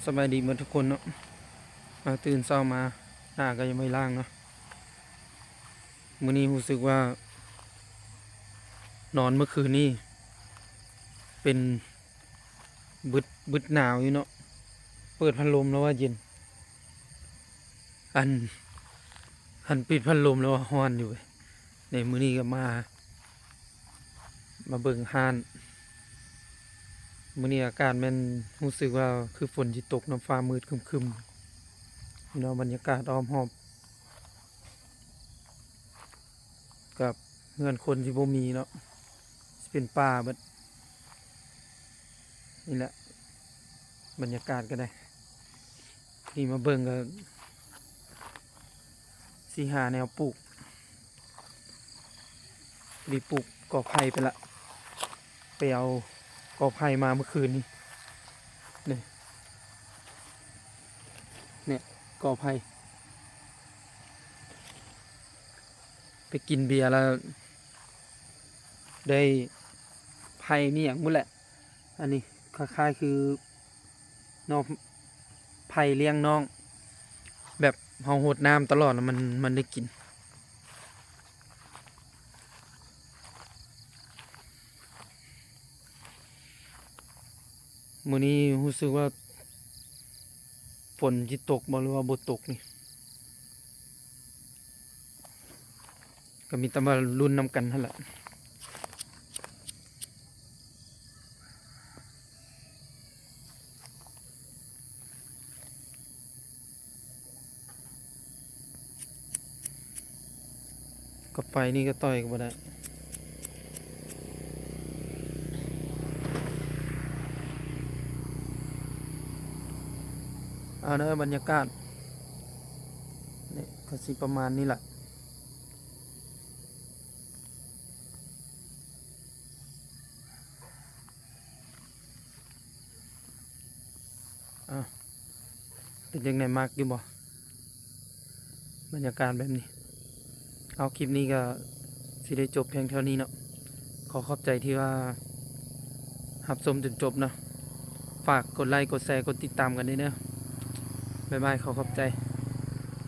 สบายดีหมดทุกคนเนาะตื่นเช้ามาหน้าก็ยังไม่ล้างเนาะมื้อนี้รู้สึกว่านอนเมื่อคืนนี้เป็นบึดหนาวอยู่เนาะเปิดพัดลมแล้วว่าเย็นอันปิดพัดลมแล้วว่าร้อนอยู่ในมื้อนี้ก็มาเบิ่งฮ้านมื้อนี้อากาศแม่นรู้สึกว่าคือฝนสิตกน้ำฟ้ามืดครึมๆเนาะบรรยากาศอ้อมหอบกับเฮือนคนที่บ่มีเนาะสิเป็นป่าเบิดนี่แหละบรรยากาศก็ได้นี่มาเบิ่งก็สิหาแนวปลูกปลูกกอไผ่ไปละไปเอากอไผ่มาเมื่อคืนนี้เนี่ยกอไผ่ไปกินเบียร์แล้วได้ไผ่มีอย่างมุ่นแหละอันนี้คล้ายๆคือน้องไผ่เลี้ยงน้องแบบเฮาหดน้ำตลอดแล้วมันได้กินมื้อนี้รู้สึกว่าฝนสิตกบ่หรือว่าบ่ตกนี่ก็มีแต่มาลุ้นนำกันนั่นแหละกับไฟนี่ก็ต่อยกันบ่ได้เอาเด้อบรรยากาศนี่ก็สิประมาณนี้แหละเป็นยังไงมากอยู่บ่บรรยากาศแบบนี้เอาคลิปนี้ก็สิได้จบเพียงเท่านี้เนาะขอขอบใจที่ว่ารับชมจนจบเนาะฝากกดไลค์กดแชร์กดติดตามกันด้วยเนาะบ๊ายบายขอขอบใจ